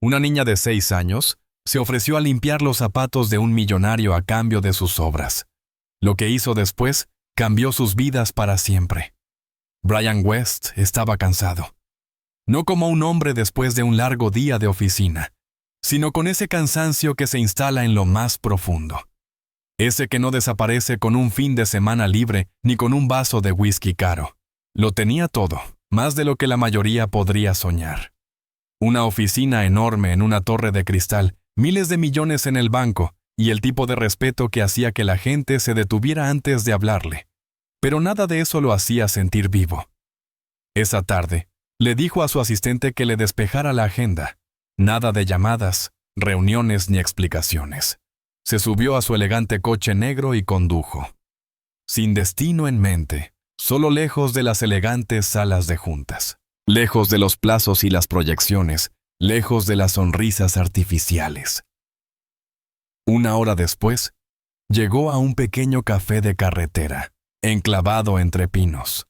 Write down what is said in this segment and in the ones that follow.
Una niña de 6 años se ofreció a limpiar los zapatos de un millonario a cambio de sus obras. Lo que hizo después cambió sus vidas para siempre. Brian West estaba cansado. No como un hombre después de un largo día de oficina, sino con ese cansancio que se instala en lo más profundo. Ese que no desaparece con un fin de semana libre ni con un vaso de whisky caro. Lo tenía todo, más de lo que la mayoría podría soñar. Una oficina enorme en una torre de cristal, miles de millones en el banco y el tipo de respeto que hacía que la gente se detuviera antes de hablarle. Pero nada de eso lo hacía sentir vivo. Esa tarde, le dijo a su asistente que le despejara la agenda. Nada de llamadas, reuniones ni explicaciones. Se subió a su elegante coche negro y condujo. Sin destino en mente, solo lejos de las elegantes salas de juntas. Lejos de los plazos y las proyecciones, lejos de las sonrisas artificiales. Una hora después, llegó a un pequeño café de carretera, enclavado entre pinos.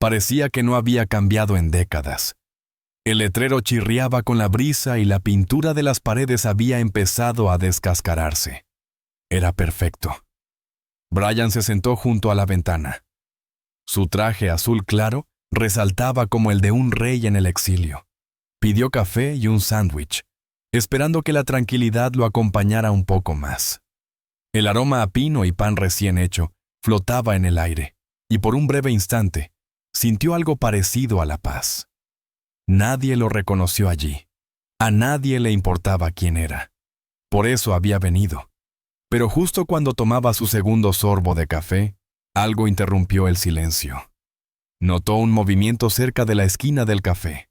Parecía que no había cambiado en décadas. El letrero chirriaba con la brisa y la pintura de las paredes había empezado a descascararse. Era perfecto. Brian se sentó junto a la ventana. Su traje azul claro resaltaba como el de un rey en el exilio. Pidió café y un sándwich, esperando que la tranquilidad lo acompañara un poco más. El aroma a pino y pan recién hecho flotaba en el aire, y por un breve instante, sintió algo parecido a la paz. Nadie lo reconoció allí. A nadie le importaba quién era. Por eso había venido. Pero justo cuando tomaba su segundo sorbo de café, algo interrumpió el silencio. Notó un movimiento cerca de la esquina del café.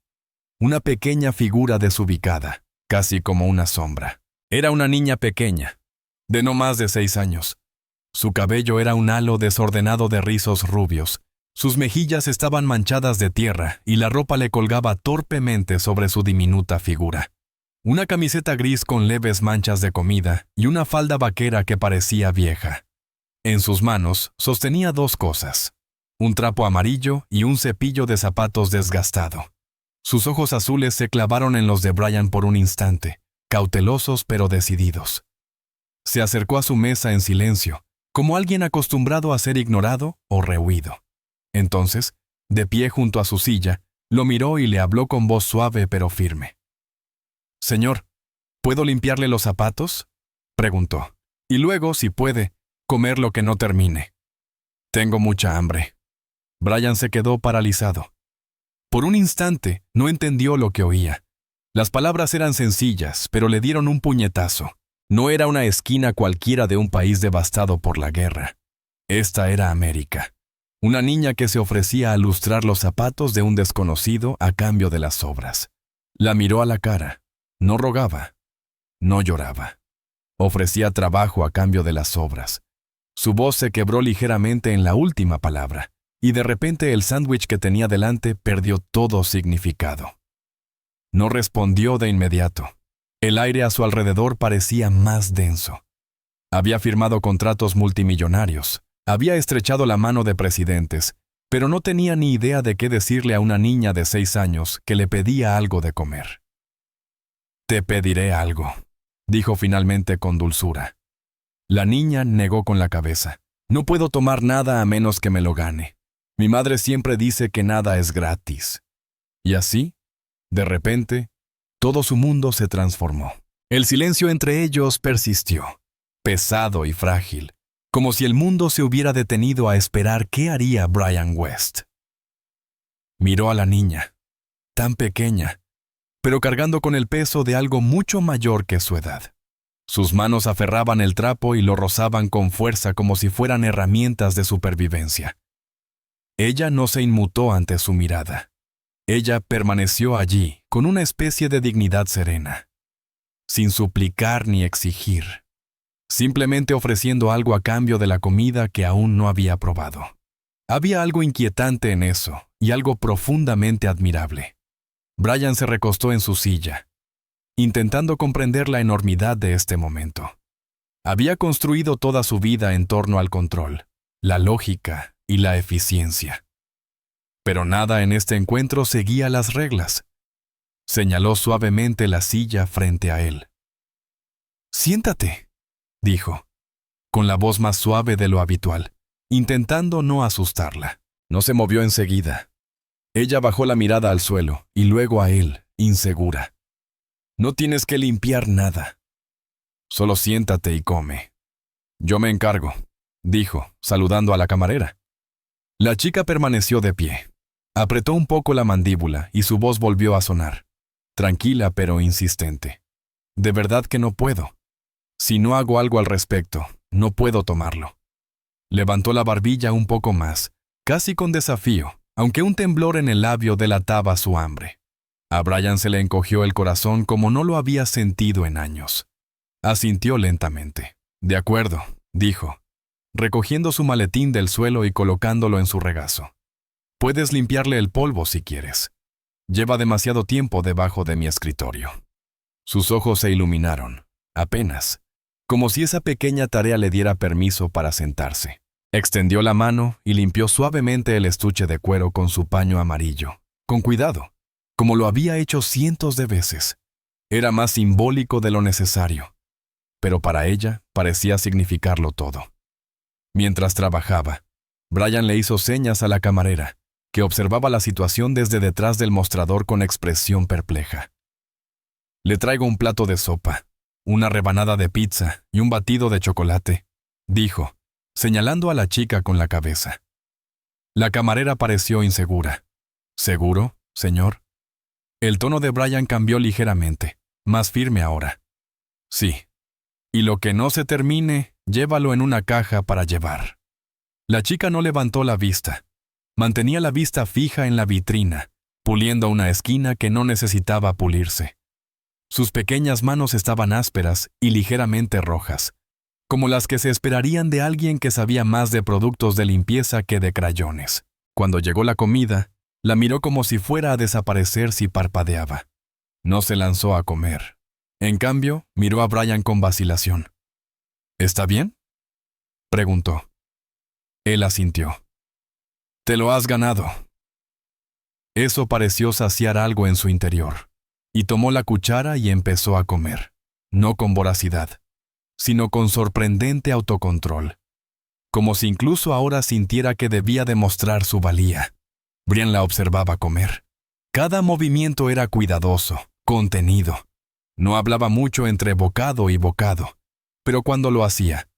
Una pequeña figura desubicada, casi como una sombra. Era una niña pequeña, de no más de 6 años. Su cabello era un halo desordenado de rizos rubios. Sus mejillas estaban manchadas de tierra y la ropa le colgaba torpemente sobre su diminuta figura. Una camiseta gris con leves manchas de comida y una falda vaquera que parecía vieja. En sus manos sostenía 2 cosas, un trapo amarillo y un cepillo de zapatos desgastado. Sus ojos azules se clavaron en los de Brian por un instante, cautelosos pero decididos. Se acercó a su mesa en silencio, como alguien acostumbrado a ser ignorado o rehuido. Entonces, de pie junto a su silla, lo miró y le habló con voz suave pero firme. «Señor, ¿puedo limpiarle los zapatos?», preguntó. «Y luego, si puede, comer lo que no termine. Tengo mucha hambre». Brian se quedó paralizado. Por un instante, no entendió lo que oía. Las palabras eran sencillas, pero le dieron un puñetazo. No era una esquina cualquiera de un país devastado por la guerra. Esta era América. Una niña que se ofrecía a lustrar los zapatos de un desconocido a cambio de las obras. La miró a la cara. No rogaba. No lloraba. Ofrecía trabajo a cambio de las obras. Su voz se quebró ligeramente en la última palabra, y de repente el sándwich que tenía delante perdió todo significado. No respondió de inmediato. El aire a su alrededor parecía más denso. Había firmado contratos multimillonarios. Había estrechado la mano de presidentes, pero no tenía ni idea de qué decirle a una niña de 6 años que le pedía algo de comer. «Te pediré algo», dijo finalmente con dulzura. La niña negó con la cabeza. «No puedo tomar nada a menos que me lo gane. Mi madre siempre dice que nada es gratis». Y así, de repente, todo su mundo se transformó. El silencio entre ellos persistió, pesado y frágil, como si el mundo se hubiera detenido a esperar qué haría Brian West. Miró a la niña, tan pequeña, pero cargando con el peso de algo mucho mayor que su edad. Sus manos aferraban el trapo y lo rozaban con fuerza como si fueran herramientas de supervivencia. Ella no se inmutó ante su mirada. Ella permaneció allí, con una especie de dignidad serena, sin suplicar ni exigir, simplemente ofreciendo algo a cambio de la comida que aún no había probado. Había algo inquietante en eso, y algo profundamente admirable. Brian se recostó en su silla, intentando comprender la enormidad de este momento. Había construido toda su vida en torno al control, la lógica y la eficiencia. Pero nada en este encuentro seguía las reglas. Señaló suavemente la silla frente a él. «Siéntate», dijo, con la voz más suave de lo habitual, intentando no asustarla. No se movió enseguida. Ella bajó la mirada al suelo y luego a él, insegura. «No tienes que limpiar nada. Solo siéntate y come. Yo me encargo», dijo, saludando a la camarera. La chica permaneció de pie. Apretó un poco la mandíbula y su voz volvió a sonar, tranquila pero insistente. «De verdad que no puedo. Si no hago algo al respecto, no puedo tomarlo». Levantó la barbilla un poco más, casi con desafío, aunque un temblor en el labio delataba su hambre. A Brian se le encogió el corazón como no lo había sentido en años. Asintió lentamente. «De acuerdo», dijo, recogiendo su maletín del suelo y colocándolo en su regazo. «Puedes limpiarle el polvo si quieres. Lleva demasiado tiempo debajo de mi escritorio». Sus ojos se iluminaron, apenas, como si esa pequeña tarea le diera permiso para sentarse. Extendió la mano y limpió suavemente el estuche de cuero con su paño amarillo, con cuidado, como lo había hecho cientos de veces. Era más simbólico de lo necesario, pero para ella parecía significarlo todo. Mientras trabajaba, Brian le hizo señas a la camarera, que observaba la situación desde detrás del mostrador con expresión perpleja. «Le traigo un plato de sopa, una rebanada de pizza y un batido de chocolate», dijo, señalando a la chica con la cabeza. La camarera pareció insegura. «¿Seguro, señor?» El tono de Brian cambió ligeramente, más firme ahora. «Sí. Y lo que no se termine, llévalo en una caja para llevar». La chica no levantó la vista. Mantenía la vista fija en la vitrina, puliendo una esquina que no necesitaba pulirse. Sus pequeñas manos estaban ásperas y ligeramente rojas, como las que se esperarían de alguien que sabía más de productos de limpieza que de crayones. Cuando llegó la comida, la miró como si fuera a desaparecer si parpadeaba. No se lanzó a comer. En cambio, miró a Brian con vacilación. «¿Está bien?», preguntó. Él asintió. «Te lo has ganado». Eso pareció saciar algo en su interior, y tomó la cuchara y empezó a comer, no con voracidad, sino con sorprendente autocontrol, como si incluso ahora sintiera que debía demostrar su valía. Brian la observaba comer. Cada movimiento era cuidadoso, contenido. No hablaba mucho entre bocado y bocado, pero cuando lo hacía,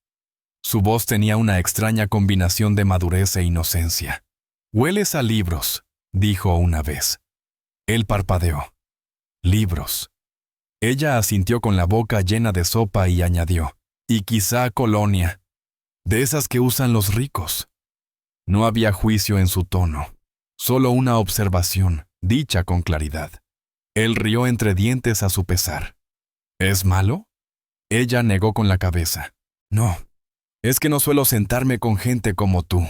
su voz tenía una extraña combinación de madurez e inocencia. «Hueles a libros», dijo una vez. Él parpadeó. «Libros». Ella asintió con la boca llena de sopa y añadió, «Y quizá colonia, de esas que usan los ricos». No había juicio en su tono, solo una observación, dicha con claridad. Él rió entre dientes a su pesar. «¿Es malo?». Ella negó con la cabeza. «No, es que no suelo sentarme con gente como tú».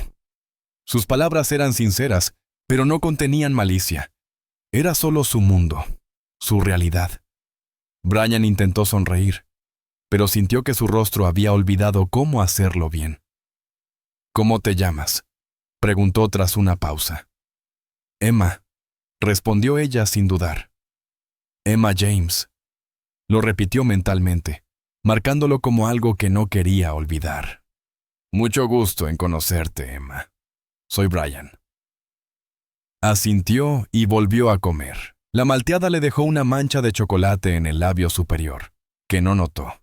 Sus palabras eran sinceras, pero no contenían malicia. Era solo su mundo, su realidad. Brian intentó sonreír, pero sintió que su rostro había olvidado cómo hacerlo bien. «¿Cómo te llamas?», preguntó tras una pausa. «Emma», respondió ella sin dudar. «Emma James». Lo repitió mentalmente, marcándolo como algo que no quería olvidar. «Mucho gusto en conocerte, Emma. Soy Brian». Asintió y volvió a comer. La malteada le dejó una mancha de chocolate en el labio superior, que no notó.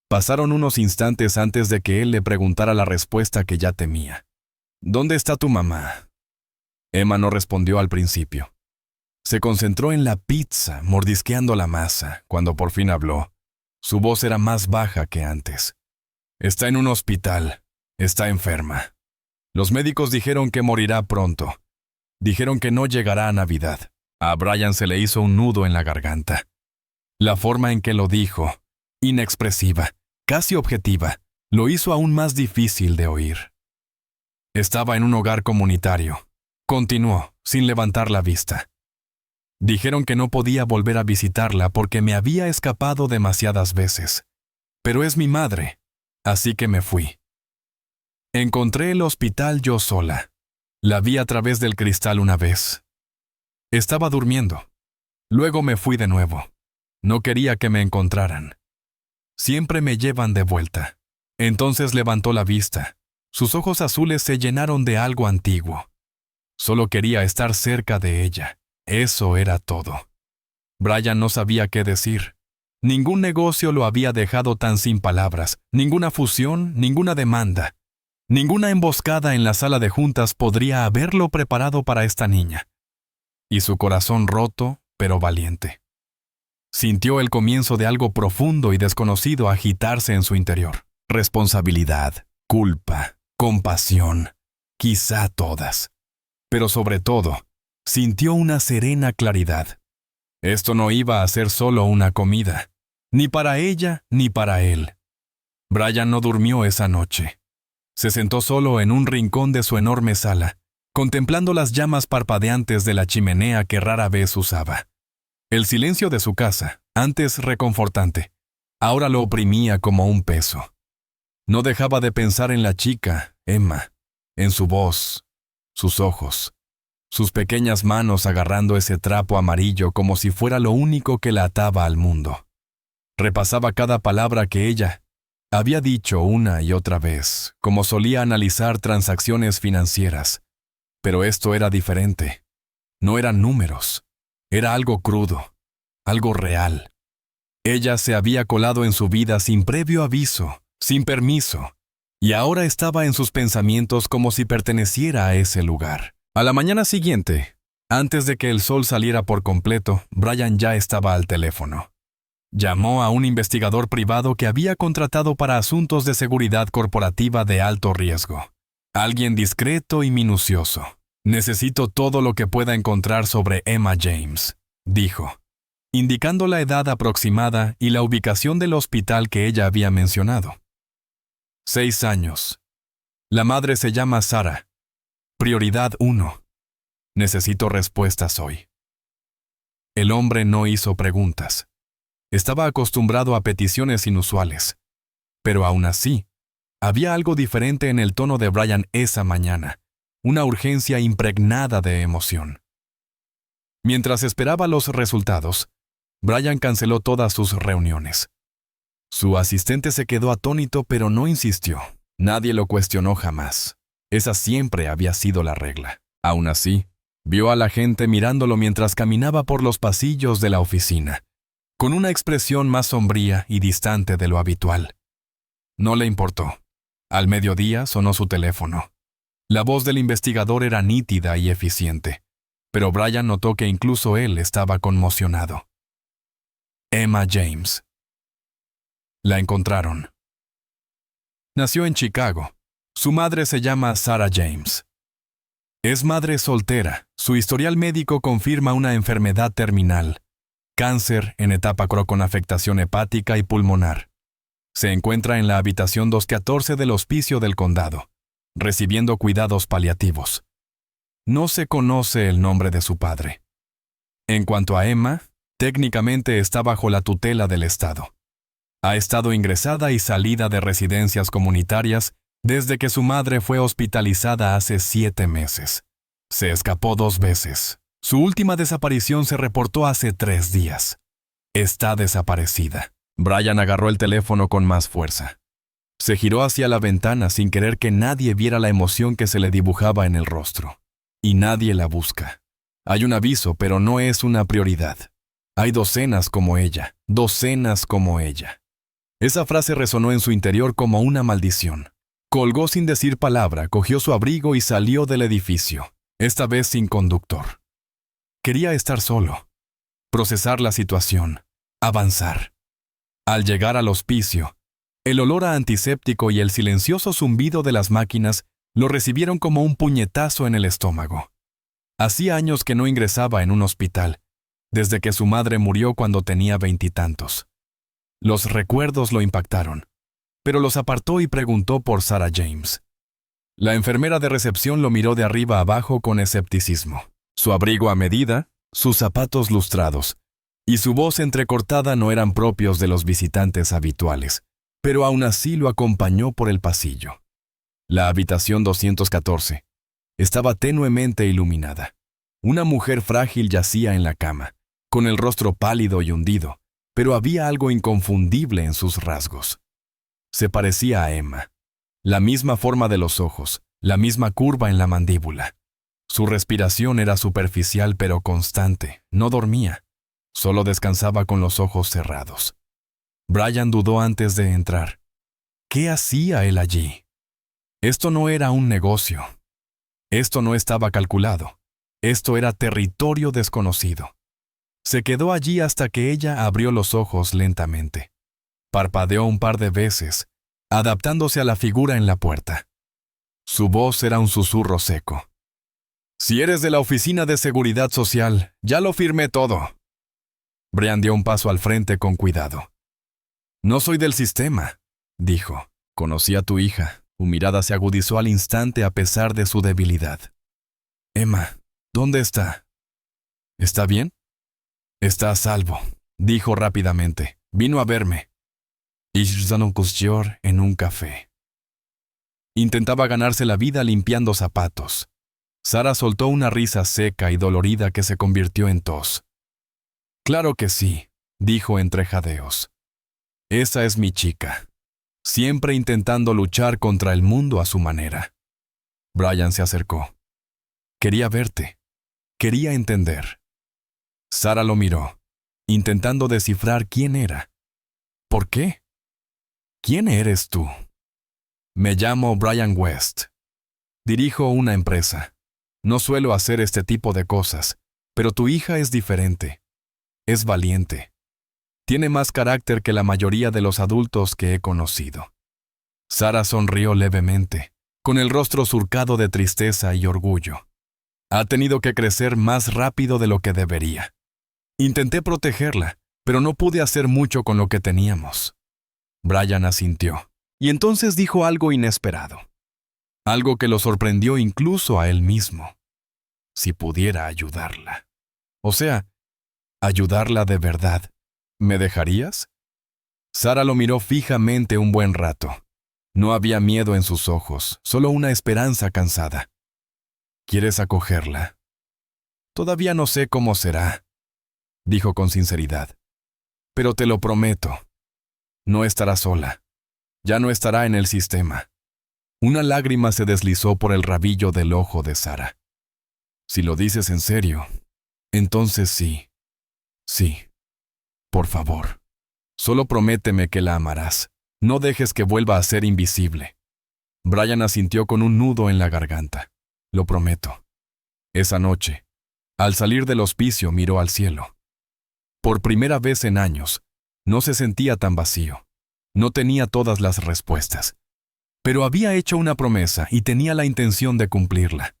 Pasaron unos instantes antes de que él le preguntara la respuesta que ya temía. «¿Dónde está tu mamá?». Emma no respondió al principio. Se concentró en la pizza, mordisqueando la masa, cuando por fin habló. Su voz era más baja que antes. «Está en un hospital. Está enferma. Los médicos dijeron que morirá pronto. Dijeron que no llegará a Navidad». A Brian se le hizo un nudo en la garganta. La forma en que lo dijo, inexpresiva, casi objetiva, lo hizo aún más difícil de oír. «Estaba en un hogar comunitario», continuó, sin levantar la vista. «Dijeron que no podía volver a visitarla porque me había escapado demasiadas veces. Pero es mi madre, así que me fui. Encontré el hospital yo sola. La vi a través del cristal una vez. Estaba durmiendo. Luego me fui de nuevo. No quería que me encontraran. Siempre me llevan de vuelta. Entonces levantó la vista. Sus ojos azules se llenaron de algo antiguo. Solo quería estar cerca de ella. Eso era todo. Brian no sabía qué decir. Ningún negocio lo había dejado tan sin palabras, ninguna fusión, ninguna demanda. Ninguna emboscada en la sala de juntas podría haberlo preparado para esta niña. Y su corazón roto, pero valiente. Sintió el comienzo de algo profundo y desconocido agitarse en su interior. Responsabilidad, culpa, compasión, quizá todas. Pero sobre todo, sintió una serena claridad. Esto no iba a ser solo una comida, ni para ella ni para él. Brian no durmió esa noche. Se sentó solo en un rincón de su enorme sala, contemplando las llamas parpadeantes de la chimenea que rara vez usaba. El silencio de su casa, antes reconfortante, ahora lo oprimía como un peso. No dejaba de pensar en la chica, Emma, en su voz, sus ojos, sus pequeñas manos agarrando ese trapo amarillo como si fuera lo único que la ataba al mundo. Repasaba cada palabra que ella había dicho una y otra vez, como solía analizar transacciones financieras. Pero esto era diferente. No eran números. Era algo crudo, algo real. Ella se había colado en su vida sin previo aviso, sin permiso, y ahora estaba en sus pensamientos como si perteneciera a ese lugar. A la mañana siguiente, antes de que el sol saliera por completo, Brian ya estaba al teléfono. Llamó a un investigador privado que había contratado para asuntos de seguridad corporativa de alto riesgo. Alguien discreto y minucioso. Necesito todo lo que pueda encontrar sobre Emma James, dijo, indicando la edad aproximada y la ubicación del hospital que ella había mencionado. 6 años. La madre se llama Sarah. Prioridad 1. Necesito respuestas hoy. El hombre no hizo preguntas. Estaba acostumbrado a peticiones inusuales. Pero aún así, había algo diferente en el tono de Brian esa mañana, una urgencia impregnada de emoción. Mientras esperaba los resultados, Brian canceló todas sus reuniones. Su asistente se quedó atónito, pero no insistió. Nadie lo cuestionó jamás. Esa siempre había sido la regla. Aún así, vio a la gente mirándolo mientras caminaba por los pasillos de la oficina, con una expresión más sombría y distante de lo habitual. No le importó. Al mediodía sonó su teléfono. La voz del investigador era nítida y eficiente, pero Brian notó que incluso él estaba conmocionado. Emma James. La encontraron. Nació en Chicago. Su madre se llama Sarah James. Es madre soltera. Su historial médico confirma una enfermedad terminal. Cáncer en etapa con afectación hepática y pulmonar. Se encuentra en la habitación 214 del hospicio del condado, recibiendo cuidados paliativos. No se conoce el nombre de su padre. En cuanto a Emma, técnicamente está bajo la tutela del Estado. Ha estado ingresada y salida de residencias comunitarias desde que su madre fue hospitalizada hace 7 meses. Se escapó 2 veces. Su última desaparición se reportó hace 3 días. Está desaparecida. Brian agarró el teléfono con más fuerza. Se giró hacia la ventana sin querer que nadie viera la emoción que se le dibujaba en el rostro. Y nadie la busca. Hay un aviso, pero no es una prioridad. Hay docenas como ella, docenas como ella. Esa frase resonó en su interior como una maldición. Colgó sin decir palabra, cogió su abrigo y salió del edificio, esta vez sin conductor. Quería estar solo, procesar la situación, avanzar. Al llegar al hospicio, el olor a antiséptico y el silencioso zumbido de las máquinas lo recibieron como un puñetazo en el estómago. Hacía años que no ingresaba en un hospital, desde que su madre murió cuando tenía 20 y tantos. Los recuerdos lo impactaron, pero los apartó y preguntó por Sarah James. La enfermera de recepción lo miró de arriba abajo con escepticismo. Su abrigo a medida, sus zapatos lustrados y su voz entrecortada no eran propios de los visitantes habituales, pero aún así lo acompañó por el pasillo. La habitación 214 estaba tenuemente iluminada. Una mujer frágil yacía en la cama, con el rostro pálido y hundido, pero había algo inconfundible en sus rasgos. Se parecía a Emma. La misma forma de los ojos, la misma curva en la mandíbula. Su respiración era superficial pero constante, no dormía. Solo descansaba con los ojos cerrados. Brian dudó antes de entrar. ¿Qué hacía él allí? Esto no era un negocio. Esto no estaba calculado. Esto era territorio desconocido. Se quedó allí hasta que ella abrió los ojos lentamente. Parpadeó un par de veces, adaptándose a la figura en la puerta. Su voz era un susurro seco. «Si eres de la Oficina de Seguridad Social, ya lo firmé todo». Brian dio un paso al frente con cuidado. «No soy del sistema», dijo. «Conocí a tu hija». Su mirada se agudizó al instante a pesar de su debilidad. «Emma, ¿dónde está? ¿Está bien?» «Está a salvo», dijo rápidamente. «Vino a verme». En un café. Intentaba ganarse la vida limpiando zapatos. Sara soltó una risa seca y dolorida que se convirtió en tos. «Claro que sí», dijo entre jadeos. «Esa es mi chica. Siempre intentando luchar contra el mundo a su manera». Brian se acercó. «Quería verte. Quería entender». Sara lo miró, intentando descifrar quién era. ¿Por qué? ¿Quién eres tú? «Me llamo Brian West. Dirijo una empresa. No suelo hacer este tipo de cosas, pero tu hija es diferente. Es valiente. Tiene más carácter que la mayoría de los adultos que he conocido». Sara sonrió levemente, con el rostro surcado de tristeza y orgullo. «Ha tenido que crecer más rápido de lo que debería. Intenté protegerla, pero no pude hacer mucho con lo que teníamos». Brian asintió, y entonces dijo algo inesperado. Algo que lo sorprendió incluso a él mismo. Si pudiera ayudarla. O sea, ayudarla de verdad. ¿Me dejarías? Sara lo miró fijamente un buen rato. No había miedo en sus ojos, solo una esperanza cansada. ¿Quieres acogerla? Todavía no sé cómo será, dijo con sinceridad. Pero te lo prometo. No estará sola. Ya no estará en el sistema. Una lágrima se deslizó por el rabillo del ojo de Sara. Si lo dices en serio, entonces sí. Sí. Por favor. Solo prométeme que la amarás. No dejes que vuelva a ser invisible. Brian asintió con un nudo en la garganta. Lo prometo. Esa noche, al salir del hospicio, miró al cielo. Por primera vez en años, no se sentía tan vacío. No tenía todas las respuestas. Pero había hecho una promesa y tenía la intención de cumplirla.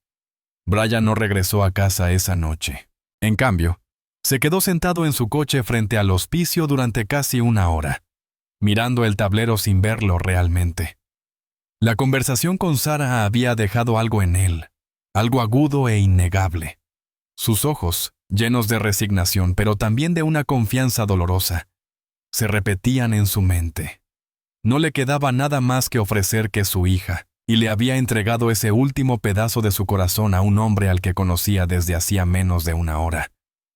Brian no regresó a casa esa noche. En cambio, se quedó sentado en su coche frente al hospicio durante casi una hora, mirando el tablero sin verlo realmente. La conversación con Sara había dejado algo en él, algo agudo e innegable. Sus ojos, llenos de resignación, pero también de una confianza dolorosa, se repetían en su mente. No le quedaba nada más que ofrecer que su hija, y le había entregado ese último pedazo de su corazón a un hombre al que conocía desde hacía menos de una hora.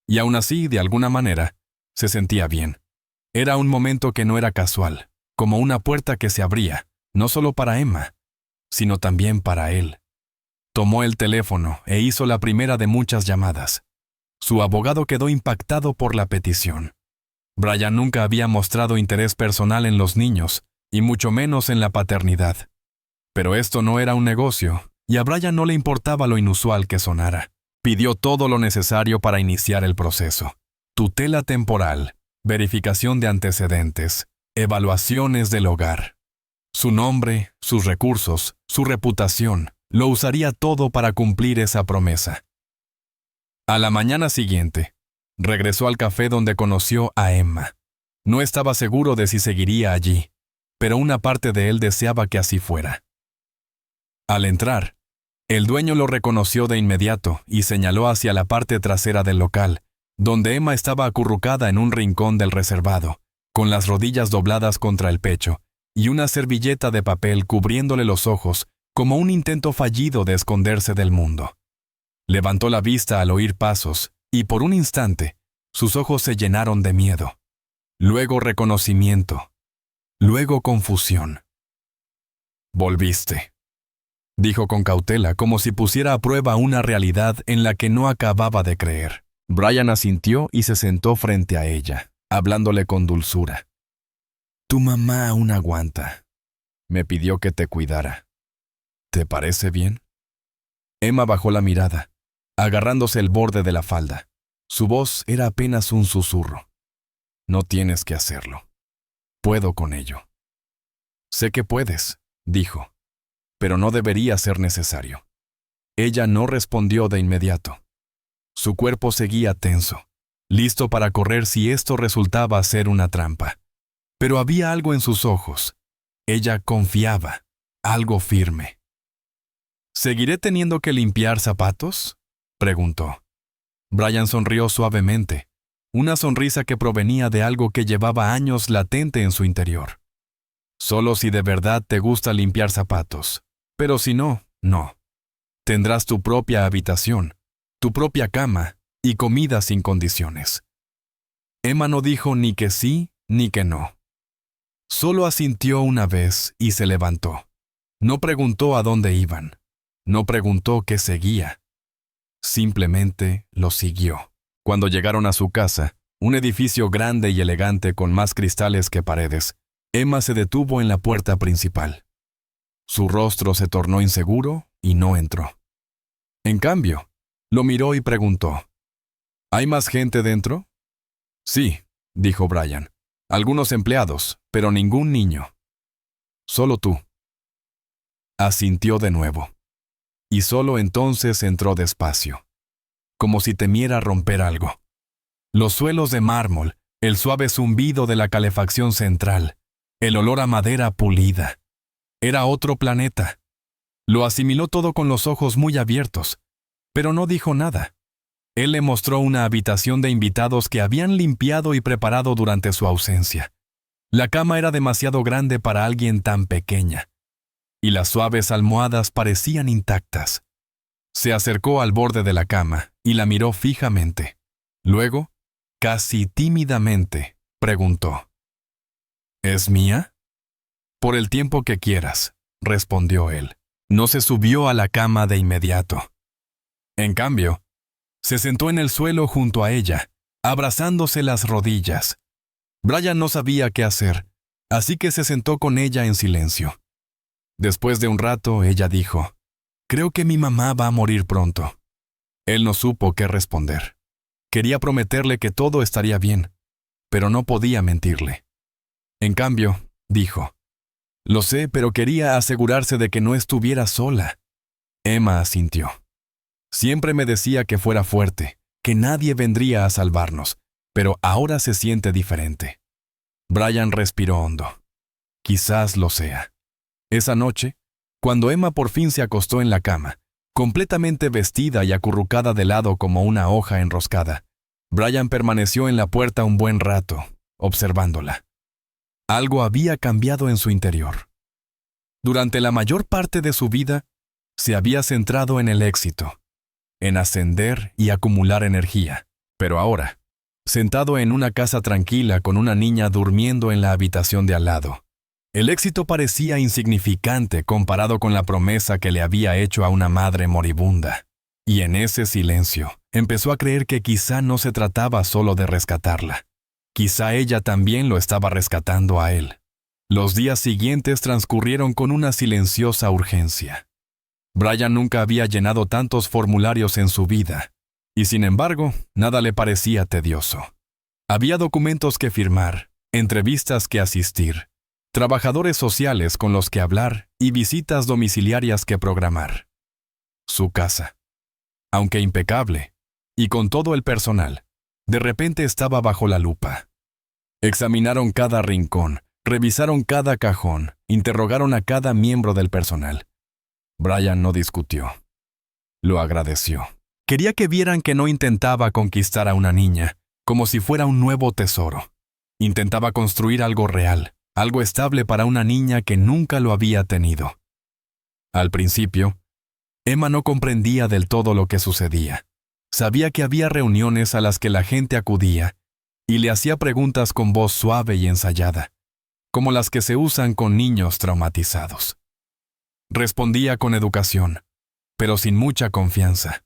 Y aún así, de alguna manera, se sentía bien. Era un momento que no era casual, como una puerta que se abría, no solo para Emma, sino también para él. Tomó el teléfono e hizo la primera de muchas llamadas. Su abogado quedó impactado por la petición. Brian nunca había mostrado interés personal en los niños, y mucho menos en la paternidad. Pero esto no era un negocio, y a Brian no le importaba lo inusual que sonara. Pidió todo lo necesario para iniciar el proceso. Tutela temporal, verificación de antecedentes, evaluaciones del hogar. Su nombre, sus recursos, su reputación, lo usaría todo para cumplir esa promesa. A la mañana siguiente, regresó al café donde conoció a Emma. No estaba seguro de si seguiría allí, pero una parte de él deseaba que así fuera. Al entrar, el dueño lo reconoció de inmediato y señaló hacia la parte trasera del local, donde Emma estaba acurrucada en un rincón del reservado, con las rodillas dobladas contra el pecho y una servilleta de papel cubriéndole los ojos como un intento fallido de esconderse del mundo. Levantó la vista al oír pasos y por un instante Sus ojos se llenaron de miedo, luego reconocimiento, luego confusión. «Volviste», dijo con cautela, como si pusiera a prueba una realidad en la que no acababa de creer. Brian asintió y se sentó frente a ella, hablándole con dulzura. «Tu mamá aún aguanta. Me pidió que te cuidara. ¿Te parece bien?» Emma bajó la mirada, agarrándose el borde de la falda. Su voz era apenas un susurro. «No tienes que hacerlo. Puedo con ello». «Sé que puedes», dijo, «pero no debería ser necesario». Ella no respondió de inmediato. Su cuerpo seguía tenso, listo para correr si esto resultaba ser una trampa. Pero había algo en sus ojos. Ella confiaba, algo firme. «¿Seguiré teniendo que limpiar zapatos?», preguntó. Brian sonrió suavemente, una sonrisa que provenía de algo que llevaba años latente en su interior. «Solo si de verdad te gusta limpiar zapatos. Pero si no, no. Tendrás tu propia habitación, tu propia cama y comida sin condiciones». Emma no dijo ni que sí ni que no. Solo asintió una vez y se levantó. No preguntó a dónde iban. No preguntó qué seguía. Simplemente lo siguió. Cuando llegaron a su casa, un edificio grande y elegante con más cristales que paredes, Emma se detuvo en la puerta principal. Su rostro se tornó inseguro y no entró. En cambio, lo miró y preguntó, «¿Hay más gente dentro?». «Sí», dijo Brian. «Algunos empleados, pero ningún niño. Solo tú». Asintió de nuevo. Y solo entonces entró despacio, como si temiera romper algo. Los suelos de mármol, el suave zumbido de la calefacción central, el olor a madera pulida. Era otro planeta. Lo asimiló todo con los ojos muy abiertos, pero no dijo nada. Él le mostró una habitación de invitados que habían limpiado y preparado durante su ausencia. La cama era demasiado grande para alguien tan pequeña, y las suaves almohadas parecían intactas. Se acercó al borde de la cama y la miró fijamente. Luego, casi tímidamente, preguntó, «¿Es mía?». «Por el tiempo que quieras», respondió él. No se subió a la cama de inmediato. En cambio, se sentó en el suelo junto a ella, abrazándose las rodillas. Brian no sabía qué hacer, así que se sentó con ella en silencio. Después de un rato, ella dijo, «Creo que mi mamá va a morir pronto». Él no supo qué responder. Quería prometerle que todo estaría bien, pero no podía mentirle. En cambio, dijo, «Lo sé, pero quería asegurarse de que no estuviera sola». Emma asintió. «Siempre me decía que fuera fuerte, que nadie vendría a salvarnos, pero ahora se siente diferente». Brian respiró hondo. Quizás lo sea. Esa noche, cuando Emma por fin se acostó en la cama, completamente vestida y acurrucada de lado como una hoja enroscada, Brian permaneció en la puerta un buen rato, observándola. Algo había cambiado en su interior. Durante la mayor parte de su vida, se había centrado en el éxito, en ascender y acumular energía, pero ahora, sentado en una casa tranquila con una niña durmiendo en la habitación de al lado, el éxito parecía insignificante comparado con la promesa que le había hecho a una madre moribunda. Y en ese silencio, empezó a creer que quizá no se trataba solo de rescatarla. Quizá ella también lo estaba rescatando a él. Los días siguientes transcurrieron con una silenciosa urgencia. Brian nunca había llenado tantos formularios en su vida, y sin embargo, nada le parecía tedioso. Había documentos que firmar, entrevistas que asistir, trabajadores sociales con los que hablar y visitas domiciliarias que programar. Su casa, aunque impecable, y con todo el personal, de repente estaba bajo la lupa. Examinaron cada rincón, revisaron cada cajón, interrogaron a cada miembro del personal. Brian no discutió. Lo agradeció. Quería que vieran que no intentaba conquistar a una niña, como si fuera un nuevo tesoro. Intentaba construir algo real, algo estable para una niña que nunca lo había tenido. Al principio, Emma no comprendía del todo lo que sucedía. Sabía que había reuniones a las que la gente acudía y le hacía preguntas con voz suave y ensayada, como las que se usan con niños traumatizados. Respondía con educación, pero sin mucha confianza.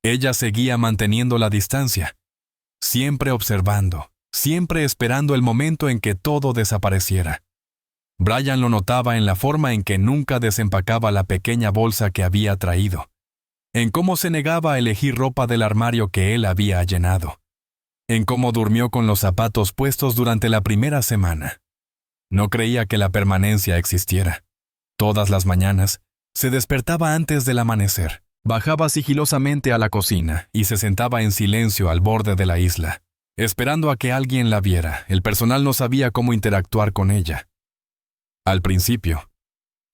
Ella seguía manteniendo la distancia, siempre observando, siempre esperando el momento en que todo desapareciera. Brian lo notaba en la forma en que nunca desempacaba la pequeña bolsa que había traído, en cómo se negaba a elegir ropa del armario que él había llenado, en cómo durmió con los zapatos puestos durante la primera semana. No creía que la permanencia existiera. Todas las mañanas, se despertaba antes del amanecer, bajaba sigilosamente a la cocina y se sentaba en silencio al borde de la isla, esperando a que alguien la viera. El personal no sabía cómo interactuar con ella. Al principio,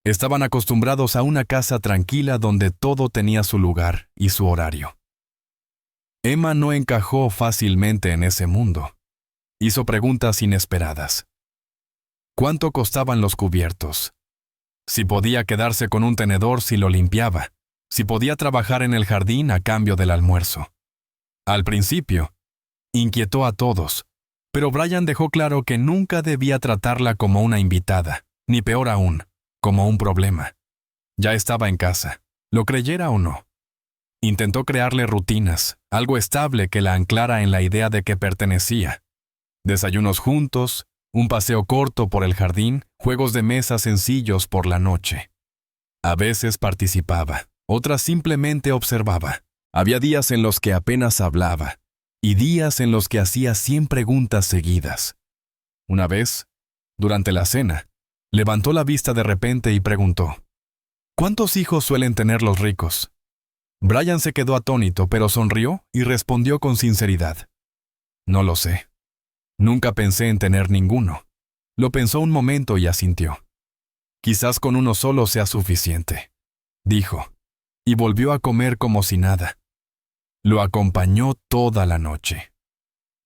estaban acostumbrados a una casa tranquila donde todo tenía su lugar y su horario. Emma no encajó fácilmente en ese mundo. Hizo preguntas inesperadas. ¿Cuánto costaban los cubiertos? Si podía quedarse con un tenedor si lo limpiaba, si podía trabajar en el jardín a cambio del almuerzo. Al principio, inquietó a todos, pero Brian dejó claro que nunca debía tratarla como una invitada, ni peor aún, como un problema. Ya estaba en casa, lo creyera o no. Intentó crearle rutinas, algo estable que la anclara en la idea de que pertenecía. Desayunos juntos, un paseo corto por el jardín, juegos de mesa sencillos por la noche. A veces participaba, otras simplemente observaba. Había días en los que apenas hablaba, y días en los que hacía 100 preguntas seguidas. Una vez, durante la cena, levantó la vista de repente y preguntó, ¿cuántos hijos suelen tener los ricos? Brian se quedó atónito, pero sonrió y respondió con sinceridad. No lo sé. Nunca pensé en tener ninguno. Lo pensó un momento y asintió. Quizás con uno solo sea suficiente, dijo, y volvió a comer como si nada. Lo acompañó toda la noche.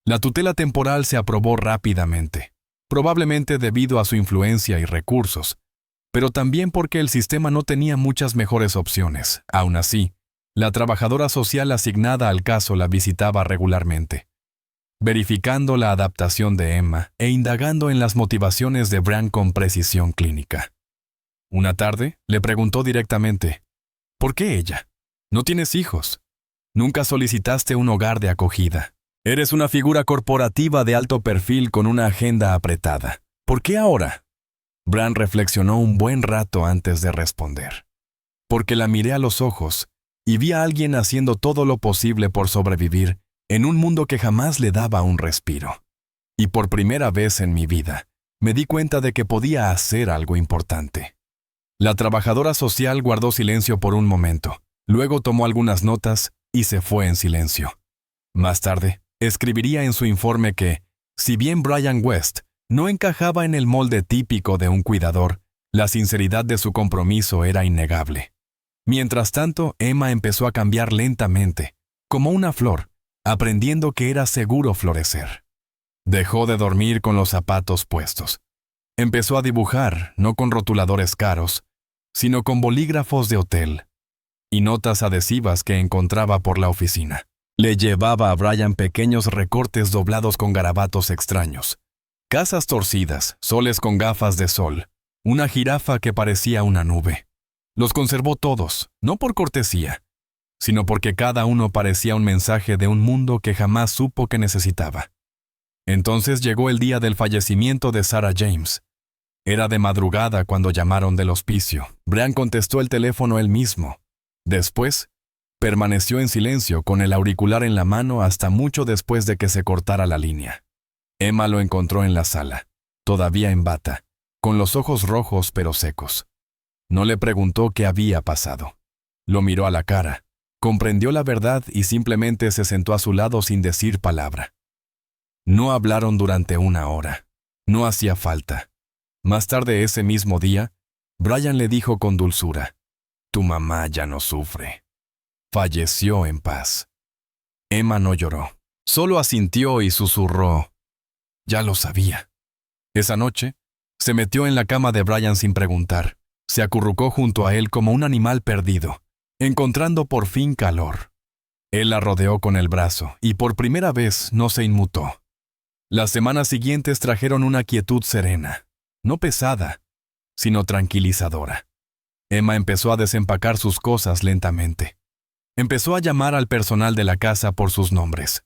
La tutela temporal se aprobó rápidamente, probablemente debido a su influencia y recursos, pero también porque el sistema no tenía muchas mejores opciones. Aún así, la trabajadora social asignada al caso la visitaba regularmente, verificando la adaptación de Emma e indagando en las motivaciones de Brian con precisión clínica. Una tarde, le preguntó directamente, ¿por qué ella? No tienes hijos. Nunca solicitaste un hogar de acogida. Eres una figura corporativa de alto perfil con una agenda apretada. ¿Por qué ahora? Brian reflexionó un buen rato antes de responder. Porque la miré a los ojos y vi a alguien haciendo todo lo posible por sobrevivir en un mundo que jamás le daba un respiro. Y por primera vez en mi vida, me di cuenta de que podía hacer algo importante. La trabajadora social guardó silencio por un momento, luego tomó algunas notas y se fue en silencio. Más tarde, escribiría en su informe que, si bien Brian West no encajaba en el molde típico de un cuidador, la sinceridad de su compromiso era innegable. Mientras tanto, Emma empezó a cambiar lentamente, como una flor, aprendiendo que era seguro florecer. Dejó de dormir con los zapatos puestos. Empezó a dibujar, no con rotuladores caros, sino con bolígrafos de hotel y notas adhesivas que encontraba por la oficina. Le llevaba a Brian pequeños recortes doblados con garabatos extraños, casas torcidas, soles con gafas de sol, una jirafa que parecía una nube. Los conservó todos, no por cortesía, sino porque cada uno parecía un mensaje de un mundo que jamás supo que necesitaba. Entonces llegó el día del fallecimiento de Sarah James. Era de madrugada cuando llamaron del hospicio. Brian contestó el teléfono él mismo. Después, permaneció en silencio con el auricular en la mano hasta mucho después de que se cortara la línea. Emma lo encontró en la sala, todavía en bata, con los ojos rojos pero secos. No le preguntó qué había pasado. Lo miró a la cara, comprendió la verdad y simplemente se sentó a su lado sin decir palabra. No hablaron durante una hora. No hacía falta. Más tarde ese mismo día, Brian le dijo con dulzura, «Tu mamá ya no sufre. Falleció en paz». Emma no lloró, solo asintió y susurró, «Ya lo sabía». Esa noche, se metió en la cama de Brian sin preguntar. Se acurrucó junto a él como un animal perdido, encontrando por fin calor. Él la rodeó con el brazo y por primera vez no se inmutó. Las semanas siguientes trajeron una quietud serena, no pesada, sino tranquilizadora. Emma empezó a desempacar sus cosas lentamente. Empezó a llamar al personal de la casa por sus nombres.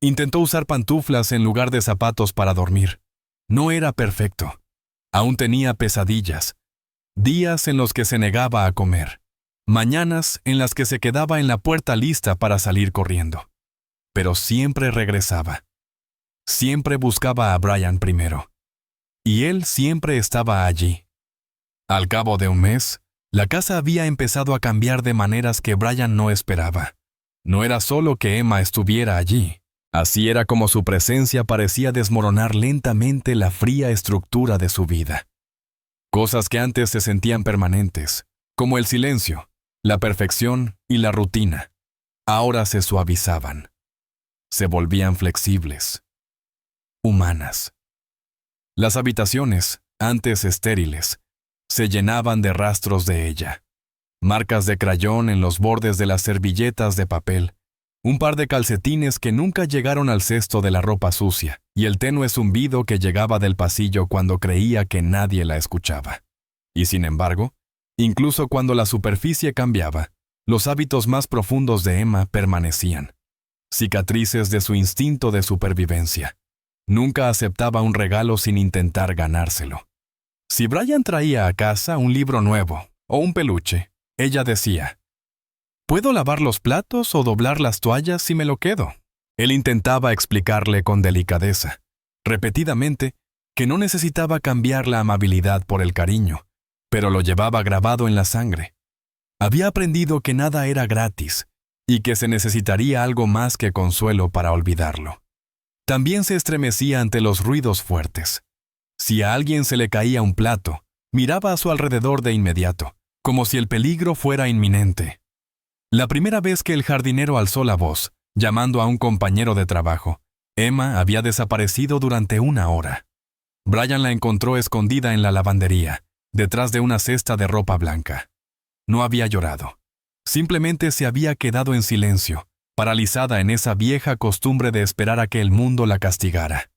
Intentó usar pantuflas en lugar de zapatos para dormir. No era perfecto. Aún tenía pesadillas. Días en los que se negaba a comer. Mañanas en las que se quedaba en la puerta lista para salir corriendo. Pero siempre regresaba. Siempre buscaba a Brian primero. Y él siempre estaba allí. Al cabo de un mes, la casa había empezado a cambiar de maneras que Brian no esperaba. No era solo que Emma estuviera allí. Así era como su presencia parecía desmoronar lentamente la fría estructura de su vida. Cosas que antes se sentían permanentes, como el silencio, la perfección y la rutina, ahora se suavizaban. Se volvían flexibles, humanas. Las habitaciones, antes estériles, se llenaban de rastros de ella. Marcas de crayón en los bordes de las servilletas de papel, un par de calcetines que nunca llegaron al cesto de la ropa sucia, y el tenue zumbido que llegaba del pasillo cuando creía que nadie la escuchaba. Y sin embargo, incluso cuando la superficie cambiaba, los hábitos más profundos de Emma permanecían. Cicatrices de su instinto de supervivencia. Nunca aceptaba un regalo sin intentar ganárselo. Si Brian traía a casa un libro nuevo o un peluche, ella decía, «¿Puedo lavar los platos o doblar las toallas si me lo quedo?». Él intentaba explicarle con delicadeza, repetidamente, que no necesitaba cambiar la amabilidad por el cariño, pero lo llevaba grabado en la sangre. Había aprendido que nada era gratis y que se necesitaría algo más que consuelo para olvidarlo. También se estremecía ante los ruidos fuertes. Si a alguien se le caía un plato, miraba a su alrededor de inmediato, como si el peligro fuera inminente. La primera vez que el jardinero alzó la voz, llamando a un compañero de trabajo, Emma había desaparecido durante 1 hora. Brian la encontró escondida en la lavandería, detrás de una cesta de ropa blanca. No había llorado. Simplemente se había quedado en silencio, paralizada en esa vieja costumbre de esperar a que el mundo la castigara.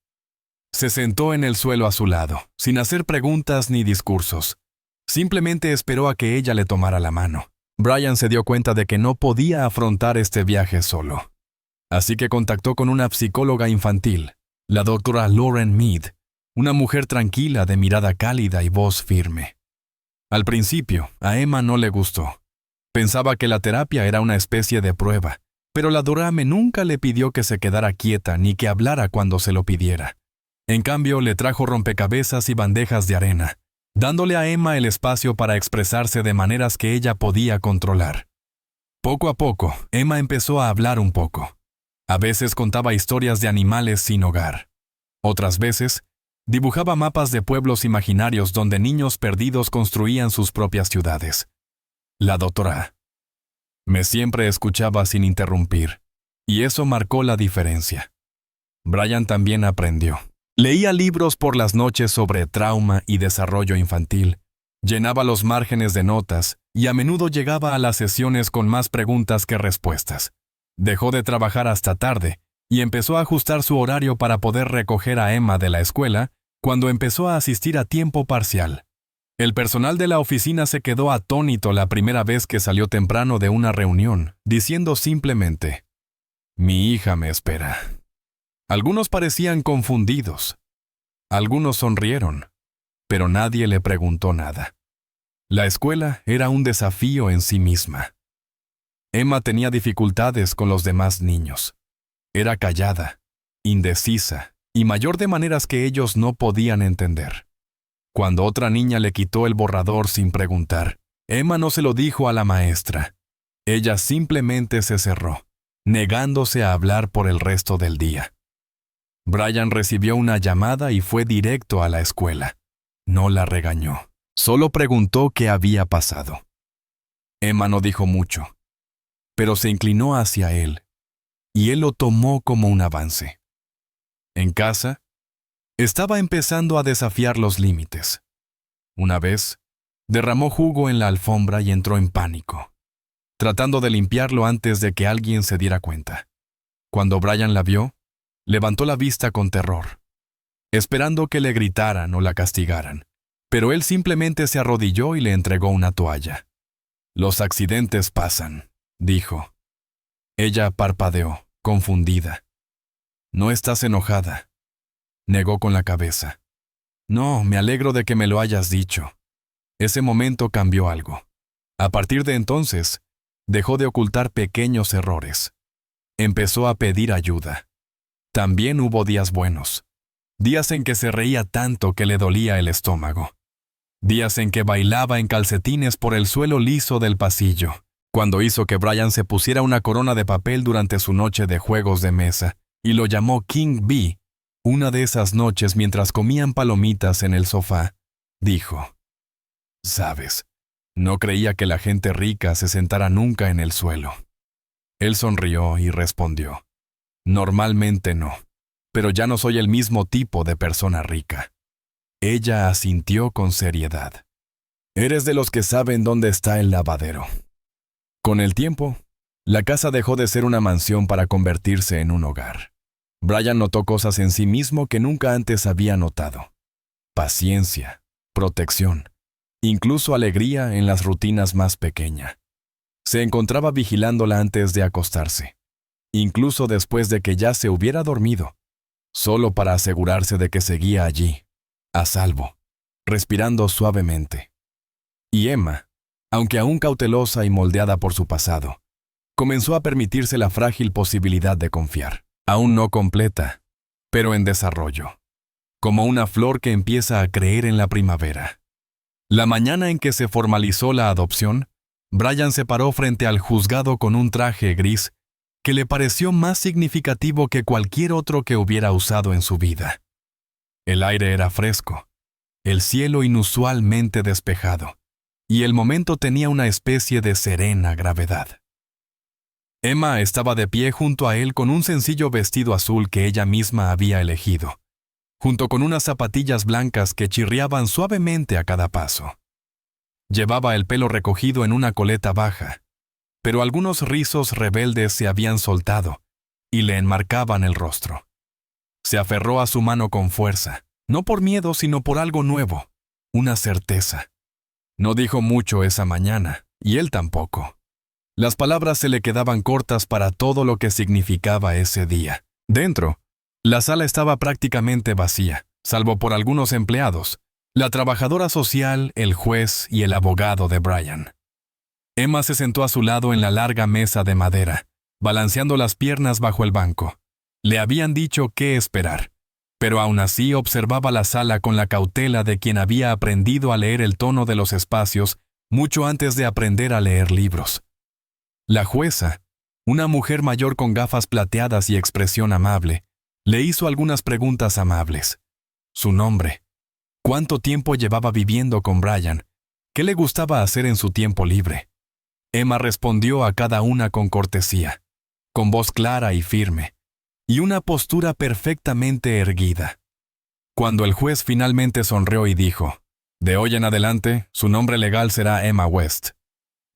Se sentó en el suelo a su lado, sin hacer preguntas ni discursos. Simplemente esperó a que ella le tomara la mano. Brian se dio cuenta de que no podía afrontar este viaje solo. Así que contactó con una psicóloga infantil, la doctora Lauren Mead, una mujer tranquila de mirada cálida y voz firme. Al principio, a Emma no le gustó. Pensaba que la terapia era una especie de prueba, pero la Dorame nunca le pidió que se quedara quieta ni que hablara cuando se lo pidiera. En cambio, le trajo rompecabezas y bandejas de arena, dándole a Emma el espacio para expresarse de maneras que ella podía controlar. Poco a poco, Emma empezó a hablar un poco. A veces contaba historias de animales sin hogar. Otras veces, dibujaba mapas de pueblos imaginarios donde niños perdidos construían sus propias ciudades. La doctora me siempre escuchaba sin interrumpir, y eso marcó la diferencia. Brian también aprendió. Leía libros por las noches sobre trauma y desarrollo infantil, llenaba los márgenes de notas y a menudo llegaba a las sesiones con más preguntas que respuestas. Dejó de trabajar hasta tarde y empezó a ajustar su horario para poder recoger a Emma de la escuela cuando empezó a asistir a tiempo parcial. El personal de la oficina se quedó atónito la primera vez que salió temprano de una reunión, diciendo simplemente, «Mi hija me espera». Algunos parecían confundidos. Algunos sonrieron, pero nadie le preguntó nada. La escuela era un desafío en sí misma. Emma tenía dificultades con los demás niños. Era callada, indecisa y mayor de maneras que ellos no podían entender. Cuando otra niña le quitó el borrador sin preguntar, Emma no se lo dijo a la maestra. Ella simplemente se cerró, negándose a hablar por el resto del día. Brian recibió una llamada y fue directo a la escuela. No la regañó, solo preguntó qué había pasado. Emma no dijo mucho, pero se inclinó hacia él, y él lo tomó como un avance. En casa, estaba empezando a desafiar los límites. Una vez, derramó jugo en la alfombra y entró en pánico. tratando de limpiarlo antes de que alguien se diera cuenta. Cuando Brian la vio, levantó la vista con terror, esperando que le gritaran o la castigaran, pero él simplemente se arrodilló y le entregó una toalla. «Los accidentes pasan», dijo. Ella parpadeó, confundida. «¿No estás enojada?», negó con la cabeza. «No, me alegro de que me lo hayas dicho». Ese momento cambió algo. A partir de entonces, dejó de ocultar pequeños errores. Empezó a pedir ayuda. También hubo días buenos. Días en que se reía tanto que le dolía el estómago. Días en que bailaba en calcetines por el suelo liso del pasillo, cuando hizo que Brian se pusiera una corona de papel durante su noche de juegos de mesa, y lo llamó King Bee. Una de esas noches, mientras comían palomitas en el sofá, dijo: «Sabes, no creía que la gente rica se sentara nunca en el suelo». Él sonrió y respondió: «Normalmente no, pero ya no soy el mismo tipo de persona rica». Ella asintió con seriedad. «Eres de los que saben dónde está el lavadero». Con el tiempo, la casa dejó de ser una mansión para convertirse en un hogar. Brian notó cosas en sí mismo que nunca antes había notado: paciencia, protección, incluso alegría en las rutinas más pequeñas. Se encontraba vigilándola antes de acostarse, incluso después de que ya se hubiera dormido, solo para asegurarse de que seguía allí, a salvo, respirando suavemente. Y Emma, aunque aún cautelosa y moldeada por su pasado, comenzó a permitirse la frágil posibilidad de confiar, aún no completa, pero en desarrollo, como una flor que empieza a creer en la primavera. La mañana en que se formalizó la adopción, Brian se paró frente al juzgado con un traje gris que le pareció más significativo que cualquier otro que hubiera usado en su vida. El aire era fresco, el cielo inusualmente despejado, y el momento tenía una especie de serena gravedad. Emma estaba de pie junto a él con un sencillo vestido azul que ella misma había elegido, junto con unas zapatillas blancas que chirriaban suavemente a cada paso. Llevaba el pelo recogido en una coleta baja, pero algunos rizos rebeldes se habían soltado y le enmarcaban el rostro. Se aferró a su mano con fuerza, no por miedo, sino por algo nuevo, una certeza. No dijo mucho esa mañana, y él tampoco. Las palabras se le quedaban cortas para todo lo que significaba ese día. Dentro, la sala estaba prácticamente vacía, salvo por algunos empleados, la trabajadora social, el juez y el abogado de Brian. Emma se sentó a su lado en la larga mesa de madera, balanceando las piernas bajo el banco. Le habían dicho qué esperar, pero aún así observaba la sala con la cautela de quien había aprendido a leer el tono de los espacios mucho antes de aprender a leer libros. La jueza, una mujer mayor con gafas plateadas y expresión amable, le hizo algunas preguntas amables. Su nombre, cuánto tiempo llevaba viviendo con Brian, qué le gustaba hacer en su tiempo libre. Emma respondió a cada una con cortesía, con voz clara y firme, y una postura perfectamente erguida. Cuando el juez finalmente sonrió y dijo: «De hoy en adelante, su nombre legal será Emma West»,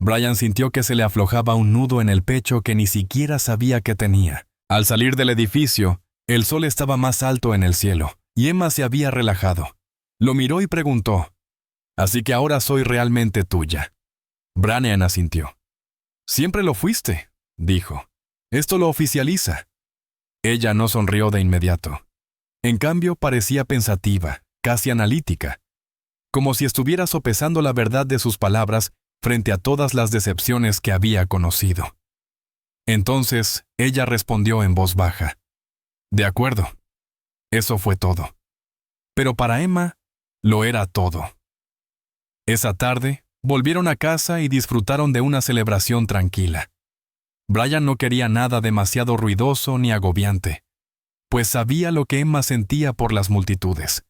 Brian sintió que se le aflojaba un nudo en el pecho que ni siquiera sabía que tenía. Al salir del edificio, el sol estaba más alto en el cielo, y Emma se había relajado. Lo miró y preguntó: «¿Así que ahora soy realmente tuya?». Brian asintió. «Siempre lo fuiste», dijo. «Esto lo oficializa». Ella no sonrió de inmediato. En cambio, parecía pensativa, casi analítica, como si estuviera sopesando la verdad de sus palabras frente a todas las decepciones que había conocido. Entonces, ella respondió en voz baja: «De acuerdo». Eso fue todo. Pero para Emma, lo era todo. Esa tarde, volvieron a casa y disfrutaron de una celebración tranquila. Brian no quería nada demasiado ruidoso ni agobiante, pues sabía lo que Emma sentía por las multitudes.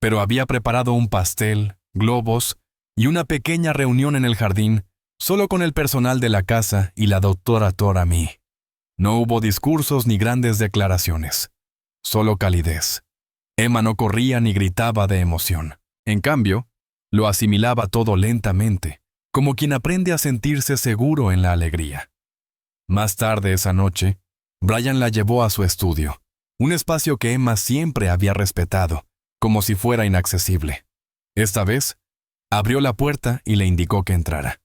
Pero había preparado un pastel, globos y una pequeña reunión en el jardín, solo con el personal de la casa y la doctora Torami. No hubo discursos ni grandes declaraciones, solo calidez. Emma no corría ni gritaba de emoción. En cambio, lo asimilaba todo lentamente, como quien aprende a sentirse seguro en la alegría. Más tarde esa noche, Brian la llevó a su estudio, un espacio que Emma siempre había respetado, como si fuera inaccesible. Esta vez, abrió la puerta y le indicó que entrara.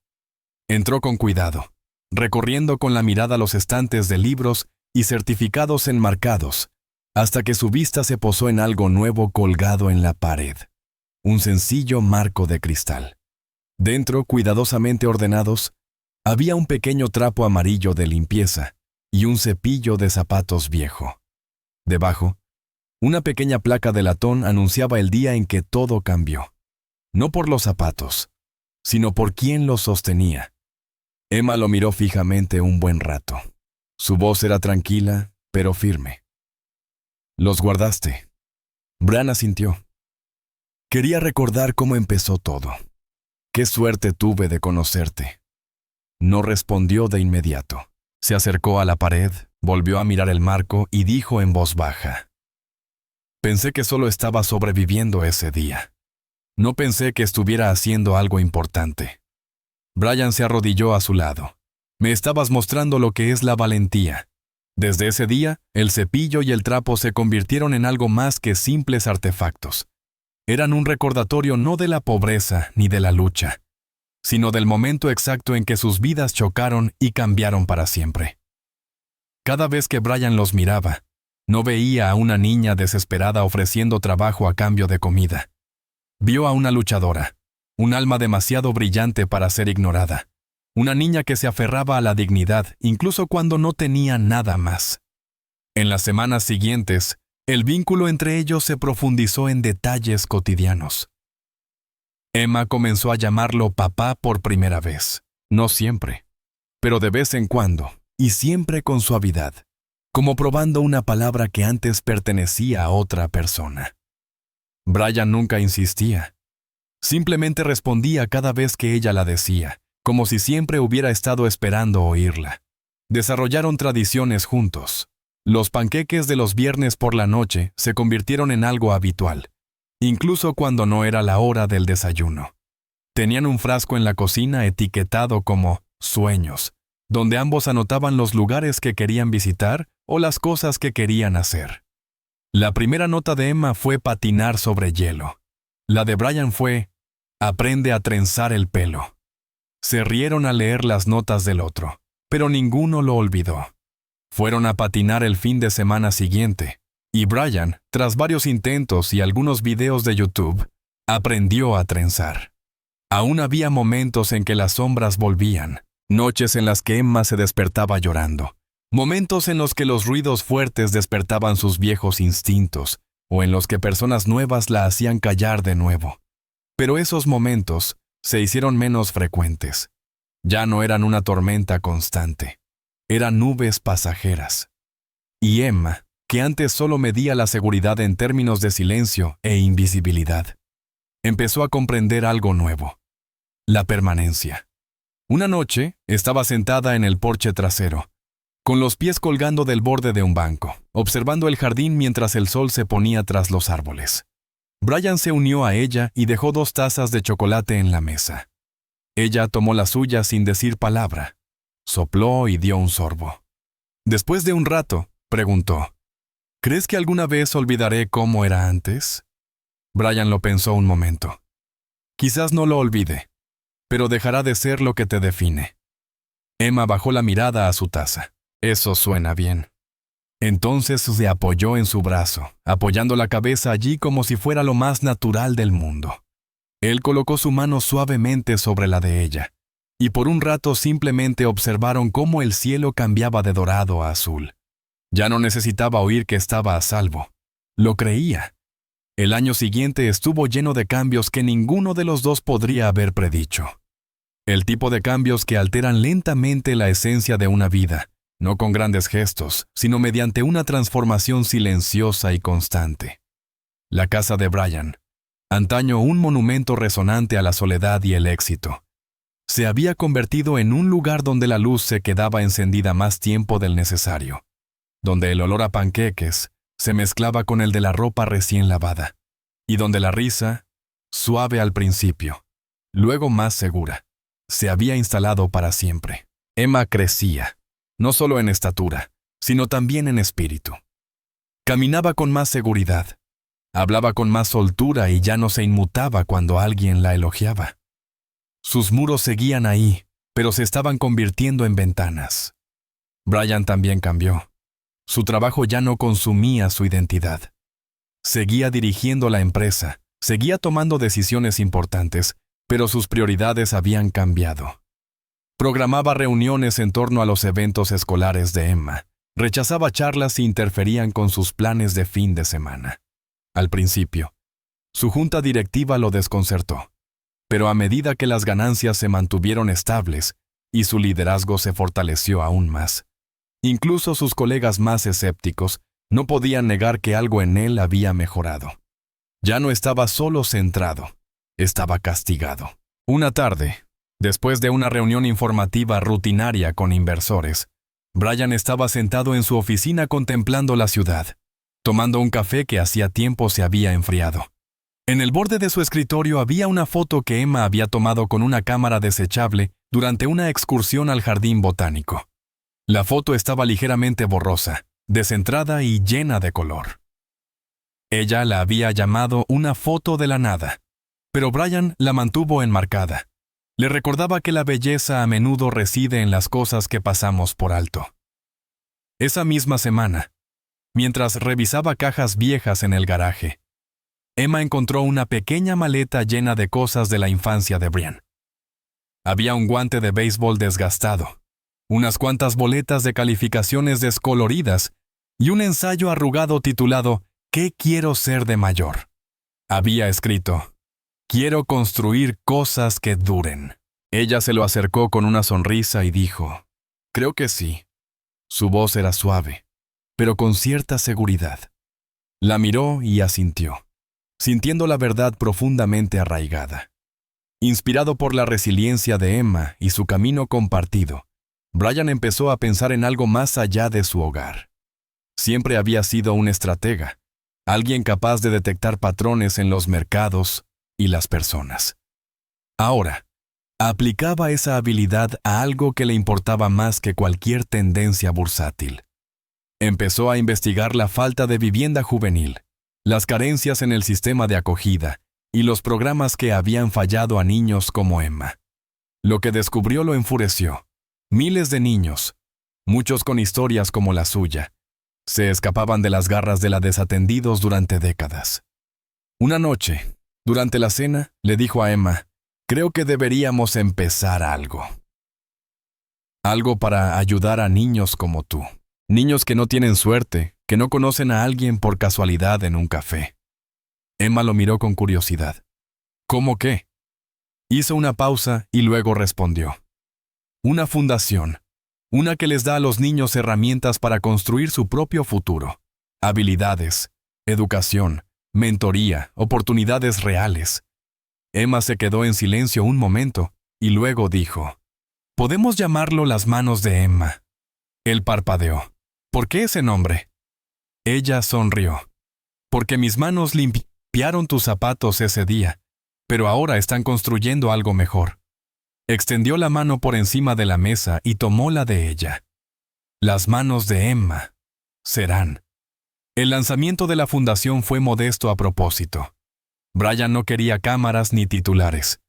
Entró con cuidado, recorriendo con la mirada los estantes de libros y certificados enmarcados, hasta que su vista se posó en algo nuevo colgado en la pared, un sencillo marco de cristal. Dentro, cuidadosamente ordenados, había un pequeño trapo amarillo de limpieza y un cepillo de zapatos viejo. Debajo, una pequeña placa de latón anunciaba el día en que todo cambió. No por los zapatos, sino por quién los sostenía. Emma lo miró fijamente un buen rato. Su voz era tranquila, pero firme. «¿Los guardaste?» Bran asintió. Quería recordar cómo empezó todo. «Qué suerte tuve de conocerte». No respondió de inmediato. Se acercó a la pared, volvió a mirar el marco y dijo en voz baja: «Pensé que solo estaba sobreviviendo ese día. No pensé que estuviera haciendo algo importante». Brian se arrodilló a su lado. «Me estabas mostrando lo que es la valentía». Desde ese día, el cepillo y el trapo se convirtieron en algo más que simples artefactos. Eran un recordatorio no de la pobreza ni de la lucha, sino del momento exacto en que sus vidas chocaron y cambiaron para siempre. Cada vez que Brian los miraba, no veía a una niña desesperada ofreciendo trabajo a cambio de comida. Vio a una luchadora, un alma demasiado brillante para ser ignorada. Una niña que se aferraba a la dignidad incluso cuando no tenía nada más. En las semanas siguientes, el vínculo entre ellos se profundizó en detalles cotidianos. Emma comenzó a llamarlo papá por primera vez. No siempre, pero de vez en cuando, y siempre con suavidad, como probando una palabra que antes pertenecía a otra persona. Brian nunca insistía. Simplemente respondía cada vez que ella la decía, como si siempre hubiera estado esperando oírla. Desarrollaron tradiciones juntos. Los panqueques de los viernes por la noche se convirtieron en algo habitual, incluso cuando no era la hora del desayuno. Tenían un frasco en la cocina etiquetado como «Sueños», donde ambos anotaban los lugares que querían visitar o las cosas que querían hacer. La primera nota de Emma fue patinar sobre hielo. La de Brian fue «Aprende a trenzar el pelo». Se rieron al leer las notas del otro, pero ninguno lo olvidó. Fueron a patinar el fin de semana siguiente, y Brian, tras varios intentos y algunos videos de YouTube, aprendió a trenzar. Aún había momentos en que las sombras volvían, noches en las que Emma se despertaba llorando, momentos en los que los ruidos fuertes despertaban sus viejos instintos, o en los que personas nuevas la hacían callar de nuevo. Pero esos momentos se hicieron menos frecuentes. Ya no eran una tormenta constante. Eran nubes pasajeras. Y Emma, que antes solo medía la seguridad en términos de silencio e invisibilidad, empezó a comprender algo nuevo: la permanencia. Una noche, estaba sentada en el porche trasero, con los pies colgando del borde de un banco, observando el jardín mientras el sol se ponía tras los árboles. Brian se unió a ella y dejó 2 tazas de chocolate en la mesa. Ella tomó la suya sin decir palabra. Sopló y dio un sorbo. Después de un rato, preguntó: «¿Crees que alguna vez olvidaré cómo era antes?» Brian lo pensó un momento. «Quizás no lo olvide, pero dejará de ser lo que te define». Emma bajó la mirada a su taza. «Eso suena bien». Entonces se apoyó en su brazo, apoyando la cabeza allí como si fuera lo más natural del mundo. Él colocó su mano suavemente sobre la de ella, y por un rato simplemente observaron cómo el cielo cambiaba de dorado a azul. Ya no necesitaba oír que estaba a salvo. Lo creía. El año siguiente estuvo lleno de cambios que ninguno de los dos podría haber predicho. El tipo de cambios que alteran lentamente la esencia de una vida, no con grandes gestos, sino mediante una transformación silenciosa y constante. La casa de Brian, antaño un monumento resonante a la soledad y el éxito, se había convertido en un lugar donde la luz se quedaba encendida más tiempo del necesario, donde el olor a panqueques se mezclaba con el de la ropa recién lavada, y donde la risa, suave al principio, luego más segura, se había instalado para siempre. Emma crecía, no solo en estatura, sino también en espíritu. Caminaba con más seguridad, hablaba con más soltura y ya no se inmutaba cuando alguien la elogiaba. Sus muros seguían ahí, pero se estaban convirtiendo en ventanas. Brian también cambió. Su trabajo ya no consumía su identidad. Seguía dirigiendo la empresa, seguía tomando decisiones importantes, pero sus prioridades habían cambiado. Programaba reuniones en torno a los eventos escolares de Emma. Rechazaba charlas si interferían con sus planes de fin de semana. Al principio, su junta directiva lo desconcertó, pero a medida que las ganancias se mantuvieron estables y su liderazgo se fortaleció aún más, incluso sus colegas más escépticos no podían negar que algo en él había mejorado. Ya no estaba solo centrado, estaba castigado. Una tarde, después de una reunión informativa rutinaria con inversores, Brian estaba sentado en su oficina contemplando la ciudad, tomando un café que hacía tiempo se había enfriado. En el borde de su escritorio había una foto que Emma había tomado con una cámara desechable durante una excursión al jardín botánico. La foto estaba ligeramente borrosa, descentrada y llena de color. Ella la había llamado una foto de la nada, pero Brian la mantuvo enmarcada. Le recordaba que la belleza a menudo reside en las cosas que pasamos por alto. Esa misma semana, mientras revisaba cajas viejas en el garaje, Emma encontró una pequeña maleta llena de cosas de la infancia de Brian. Había un guante de béisbol desgastado, unas cuantas boletas de calificaciones descoloridas y un ensayo arrugado titulado ¿Qué quiero ser de mayor? Había escrito: «Quiero construir cosas que duren». Ella se lo acercó con una sonrisa y dijo: «Creo que sí». Su voz era suave, pero con cierta seguridad. La miró y asintió, sintiendo la verdad profundamente arraigada. Inspirado por la resiliencia de Emma y su camino compartido, Brian empezó a pensar en algo más allá de su hogar. Siempre había sido un estratega, alguien capaz de detectar patrones en los mercados y las personas. Ahora, aplicaba esa habilidad a algo que le importaba más que cualquier tendencia bursátil. Empezó a investigar la falta de vivienda juvenil, las carencias en el sistema de acogida y los programas que habían fallado a niños como Emma. Lo que descubrió lo enfureció. Miles de niños, muchos con historias como la suya, se escapaban de las garras de la desatendidos durante décadas. Una noche, durante la cena, le dijo a Emma: «Creo que deberíamos empezar algo. Algo para ayudar a niños como tú. Niños que no tienen suerte, que no conocen a alguien por casualidad en un café». Emma lo miró con curiosidad. «¿Cómo qué?». Hizo una pausa y luego respondió: «Una fundación. Una que les da a los niños herramientas para construir su propio futuro. Habilidades, educación, mentoría, oportunidades reales». Emma se quedó en silencio un momento y luego dijo: «Podemos llamarlo las manos de Emma». Él parpadeó. «¿Por qué ese nombre?». Ella sonrió. «Porque mis manos limpiaron tus zapatos ese día, pero ahora están construyendo algo mejor». Extendió la mano por encima de la mesa y tomó la de ella. Las manos de Emma serán. El lanzamiento de la fundación fue modesto a propósito. Brian no quería cámaras ni titulares.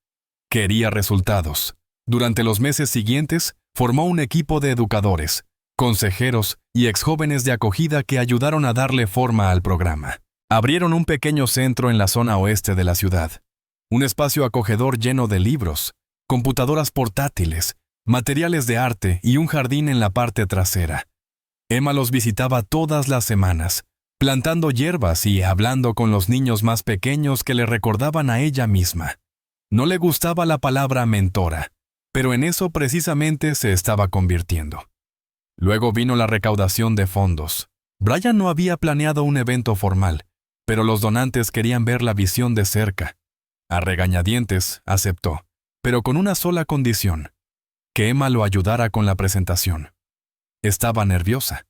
Quería resultados. Durante los meses siguientes, formó un equipo de educadores, consejeros y exjóvenes de acogida que ayudaron a darle forma al programa. Abrieron un pequeño centro en la zona oeste de la ciudad. Un espacio acogedor lleno de libros, computadoras portátiles, materiales de arte y un jardín en la parte trasera. Emma los visitaba todas las semanas, plantando hierbas y hablando con los niños más pequeños que le recordaban a ella misma. No le gustaba la palabra mentora, pero en eso precisamente se estaba convirtiendo. Luego vino la recaudación de fondos. Brian no había planeado un evento formal, pero los donantes querían ver la visión de cerca. A regañadientes, aceptó, pero con una sola condición: que Emma lo ayudara con la presentación. Estaba nerviosa.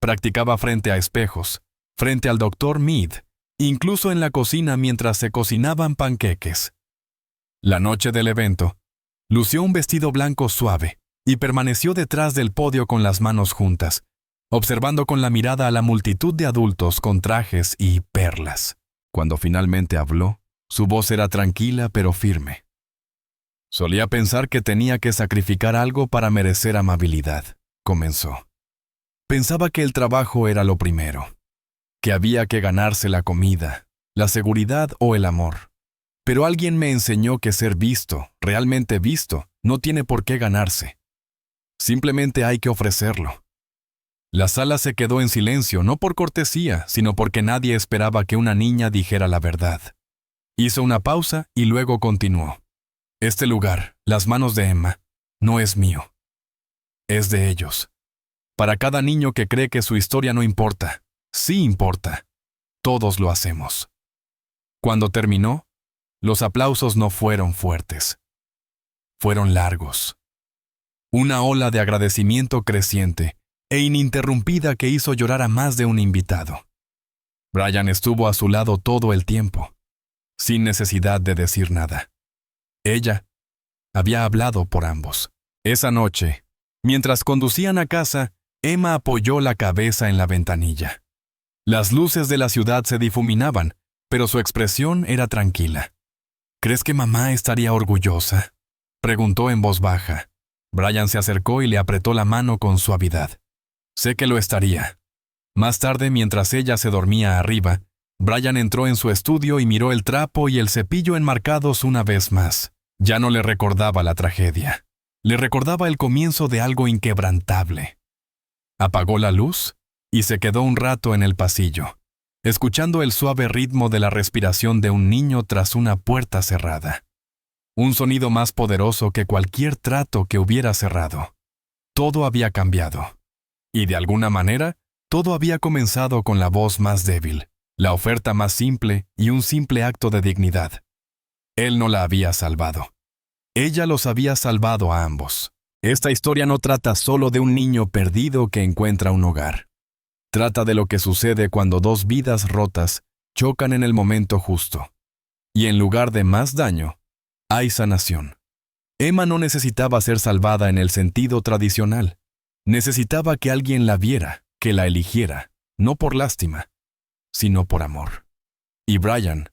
Practicaba frente a espejos, frente al Dr. Mead, incluso en la cocina mientras se cocinaban panqueques. La noche del evento, Lució un vestido blanco suave y permaneció detrás del podio con las manos juntas, observando con la mirada a la multitud de adultos con trajes y perlas. Cuando finalmente habló, su voz era tranquila pero firme. Solía pensar que tenía que sacrificar algo para merecer amabilidad, comenzó. Pensaba que el trabajo era lo primero, que había que ganarse la comida, la seguridad o el amor. Pero alguien me enseñó que ser visto, realmente visto, no tiene por qué ganarse. Simplemente hay que ofrecerlo. La sala se quedó en silencio, no por cortesía, sino porque nadie esperaba que una niña dijera la verdad. Hizo una pausa y luego continuó. Este lugar, las manos de Emma, no es mío. Es de ellos. Para cada niño que cree que su historia no importa, sí importa. Todos lo hacemos. Cuando terminó, los aplausos no fueron fuertes. Fueron largos. Una ola de agradecimiento creciente e ininterrumpida que hizo llorar a más de un invitado. Brian estuvo a su lado todo el tiempo, sin necesidad de decir nada. Ella había hablado por ambos. Esa noche, mientras conducían a casa, Emma apoyó la cabeza en la ventanilla. Las luces de la ciudad se difuminaban, pero su expresión era tranquila. ¿Crees que mamá estaría orgullosa?, preguntó en voz baja. Brian se acercó y le apretó la mano con suavidad. Sé que lo estaría. Más tarde, mientras ella se dormía arriba, Brian entró en su estudio y miró el trapo y el cepillo enmarcados una vez más. Ya no le recordaba la tragedia. Le recordaba el comienzo de algo inquebrantable. Apagó la luz y se quedó un rato en el pasillo, escuchando el suave ritmo de la respiración de un niño tras una puerta cerrada. Un sonido más poderoso que cualquier trato que hubiera cerrado. Todo había cambiado. Y de alguna manera, todo había comenzado con la voz más débil, la oferta más simple y un simple acto de dignidad. Él no la había salvado. Ella los había salvado a ambos. Esta historia no trata solo de un niño perdido que encuentra un hogar. Trata de lo que sucede cuando dos vidas rotas chocan en el momento justo. Y en lugar de más daño, hay sanación. Emma no necesitaba ser salvada en el sentido tradicional. Necesitaba que alguien la viera, que la eligiera, no por lástima, sino por amor. Y Brian,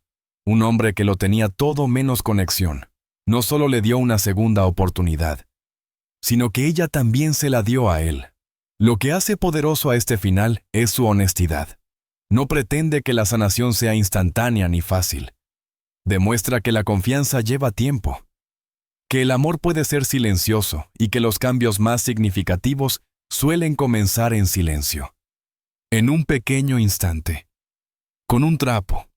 un hombre que lo tenía todo menos conexión, no solo le dio una segunda oportunidad, sino que ella también se la dio a él. Lo que hace poderoso a este final es su honestidad. No pretende que la sanación sea instantánea ni fácil. Demuestra que la confianza lleva tiempo, que el amor puede ser silencioso y que los cambios más significativos suelen comenzar en silencio. En un pequeño instante. Con un trapo,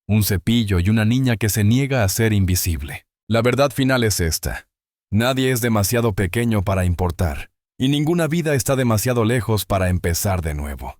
un cepillo y una niña que se niega a ser invisible. La verdad final es esta. Nadie es demasiado pequeño para importar, y ninguna vida está demasiado lejos para empezar de nuevo.